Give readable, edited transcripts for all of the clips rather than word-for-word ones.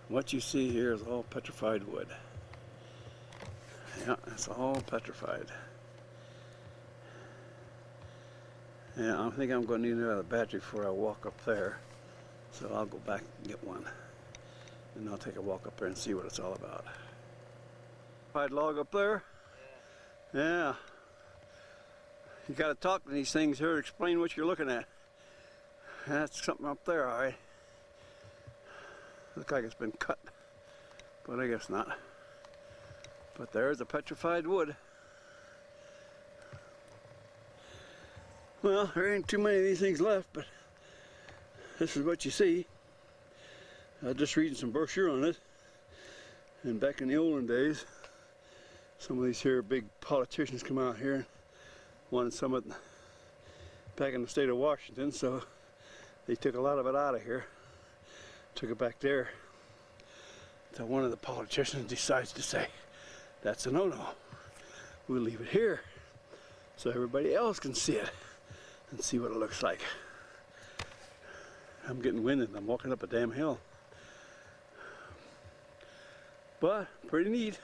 What you see here is all petrified wood. Yeah, it's all petrified. Yeah, I think I'm going to need another battery before I walk up there. So I'll go back and get one. And I'll take a walk up there and see what it's all about. Petrified log up there? Yeah. You got to talk to these things here to explain what you're looking at. That's something up there, all right. Looks like it's been cut, but I guess not. But there's the petrified wood. Well, there ain't too many of these things left, but this is what you see. I was just reading some brochure on it. And back in the olden days, some of these here big politicians come out here and wanted some of it back in the state of Washington, so they took a lot of it out of here, took it back there. So one of the politicians decides to say, that's a no-no. We'll leave it here so everybody else can see it and see what it looks like. I'm getting winded. I'm walking up a damn hill. But pretty neat.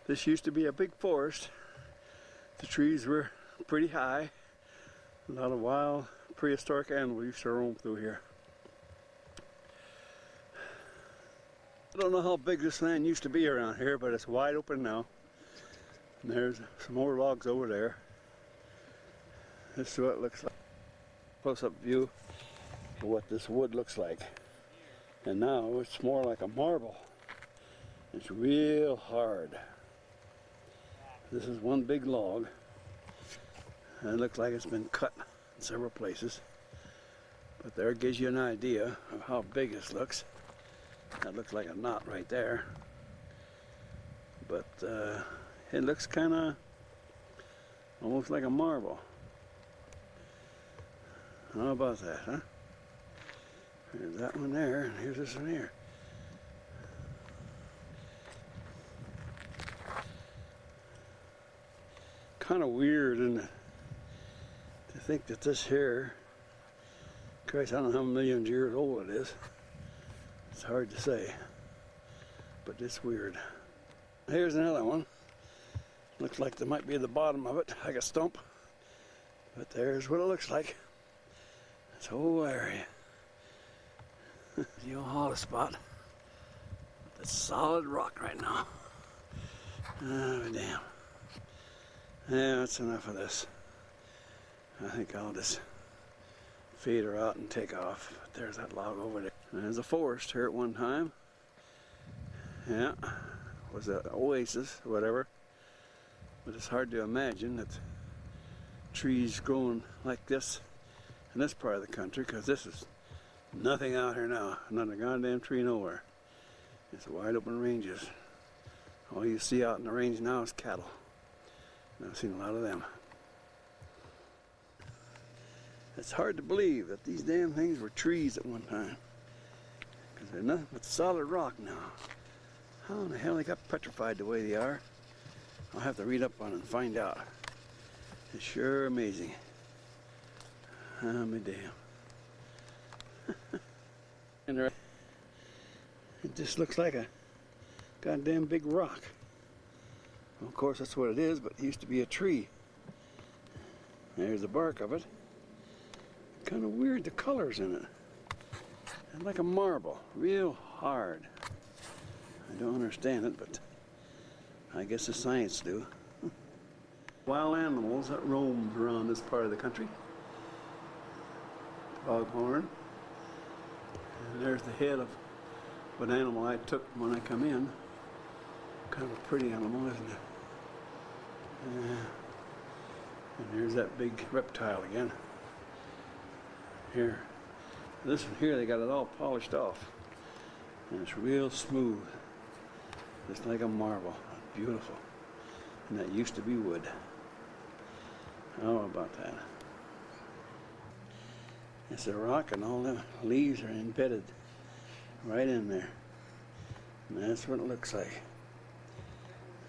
This used to be a big forest. The trees were pretty high. A lot of wild prehistoric animals used to roam through here. I don't know how big this land used to be around here, but it's wide open now. And there's some more logs over there. This is what it looks like. Close-up view of what this wood looks like. And now it's more like a marble. It's real hard. This is one big log. And it looks like it's been cut in several places. But there gives you an idea of how big this looks. That looks like a knot right there. But it looks kind of almost like a marble. How about that, huh? Here's that one there, and here's this one here. Kind of weird, isn't it? To think that this here, Christ, I don't know how many millions of years old it is. It's hard to say, but it's weird. Here's another one. Looks like there might be the bottom of it, like a stump. But there's what it looks like. This whole area. The old hollow spot. That's solid rock right now. Oh, damn. Yeah, that's enough of this. I think I'll just fade her out and take off. There's that log over there. There's a forest here at one time. Yeah, was an oasis or whatever. But it's hard to imagine that trees growing like this in this part of the country, because this is nothing out here now. Not a goddamn tree nowhere. It's wide open ranges. All you see out in the range now is cattle. And I've seen a lot of them. It's hard to believe that these damn things were trees at one time. Because they're nothing but solid rock now. How in the hell they got petrified the way they are? I'll have to read up on it and find out. It's sure amazing. Oh, my damn. And it just looks like a goddamn big rock. Well, of course, that's what it is, but it used to be a tree. There's the bark of it. Kind of weird, the colors in it. It's like a marble, real hard. I don't understand it, but I guess the science do. Wild animals that roam around this part of the country. Foghorn. And there's the head of what animal I took when I come in. Kind of a pretty animal, isn't it? And there's that big reptile again. Here. This one here, they got it all polished off. And it's real smooth. Just like a marble. Beautiful. And that used to be wood. How about that? It's a rock and all the leaves are embedded right in there. And that's what it looks like.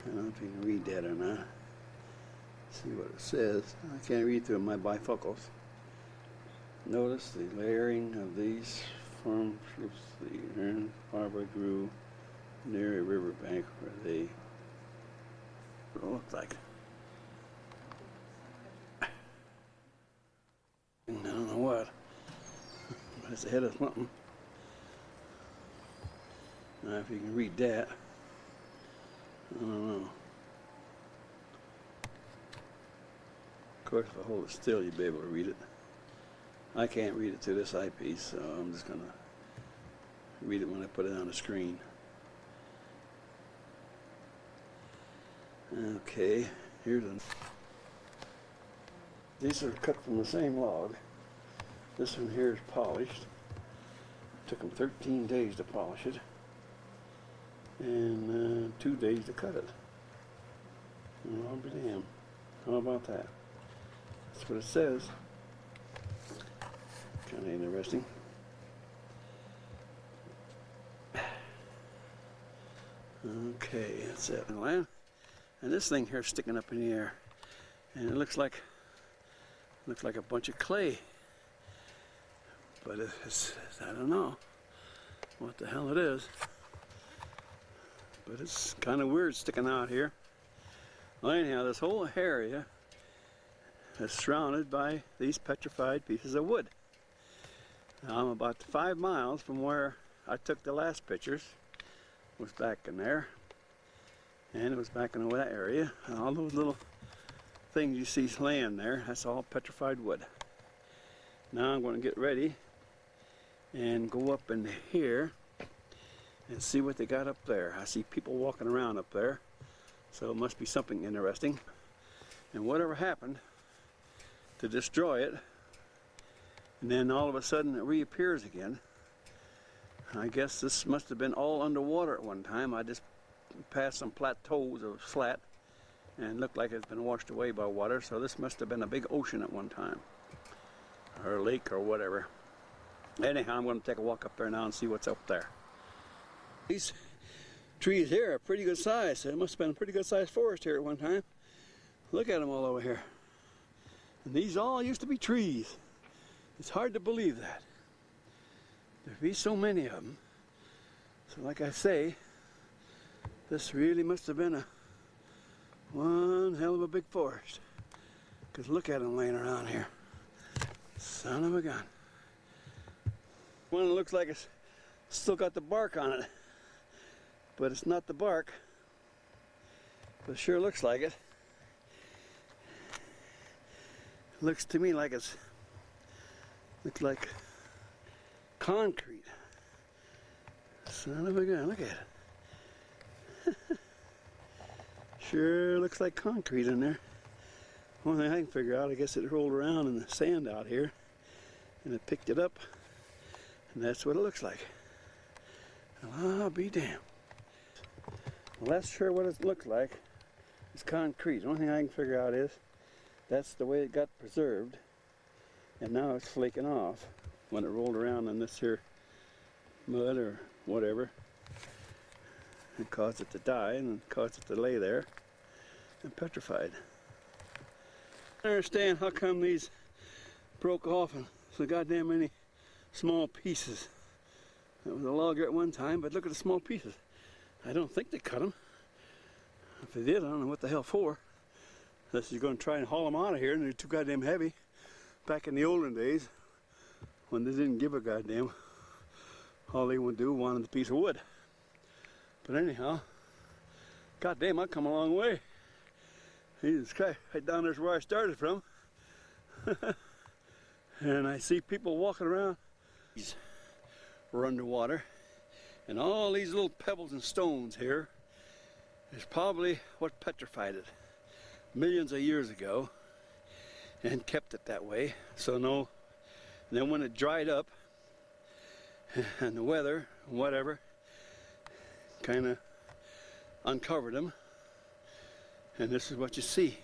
I don't know if you can read that or not. See what it says. I can't read through my bifocals. Notice the layering of these farm, let's see, and farmer grew near a riverbank where they, what it looks like. I don't know what, but it's ahead of something. Now if you can read that, I don't know. Of course, if I hold it still, you'll be able to read it. I can't read it to this eyepiece, so I'm just going to read it when I put it on the screen. Okay, here's a... These are cut from the same log. This one here is polished. Took them 13 days to polish it. And 2 days to cut it. Oh, I'll be damned. How about that? That's what it says. Kind of interesting. Okay, that's it. And this thing here is sticking up in the air, and it looks like a bunch of clay. But it's I don't know what the hell it is. But it's kind of weird sticking out here. Well, anyhow, this whole area is surrounded by these petrified pieces of wood. Now, I'm about 5 miles from where I took the last pictures. It was back in there, and it was back in that area. And all those little things you see laying there, that's all petrified wood. Now I'm going to get ready and go up in here and see what they got up there. I see people walking around up there, so it must be something interesting. And whatever happened to destroy it, and then all of a sudden it reappears again. I guess this must have been all underwater at one time. I just passed some plateaus of flat and it looked like it's been washed away by water, so this must have been a big ocean at one time, or a lake or whatever. Anyhow, I'm going to take a walk up there now and see what's up there. These trees here are pretty good size. It must have been a pretty good sized forest here at one time. Look at them all over here. And these all used to be trees. It's hard to believe that. There'd be so many of them. So like I say, this really must have been one hell of a big forest. Because look at them laying around here. Son of a gun. One that looks like it's still got the bark on it. But it's not the bark. But it sure looks like it. It looks to me like looks like concrete. Son of a gun, look at it. Sure looks like concrete in there. One thing I can figure out, I guess it rolled around in the sand out here and it picked it up, and that's what it looks like. Well, I'll be damned. Well, that's sure what it looks like. It's concrete. The only thing I can figure out is that's the way it got preserved, and now it's flaking off when it rolled around in this here mud or whatever. It caused it to die and caused it to lay there and petrified. I don't understand how come these broke off in so goddamn many small pieces. That was a log at one time, but look at the small pieces. I don't think they cut them. If they did, I don't know what the hell for. Unless you're going to try and haul them out of here, and they're too goddamn heavy. Back in the olden days, when they didn't give a goddamn, all they would do wanted a piece of wood. But anyhow, goddamn, I've come a long way. Jesus Christ, right down there's where I started from. And I see people walking around. These were underwater. And all these little pebbles and stones here is probably what petrified it millions of years ago and kept it that way. So no, and then when it dried up and the weather, whatever, kind of uncovered them. And this is what you see.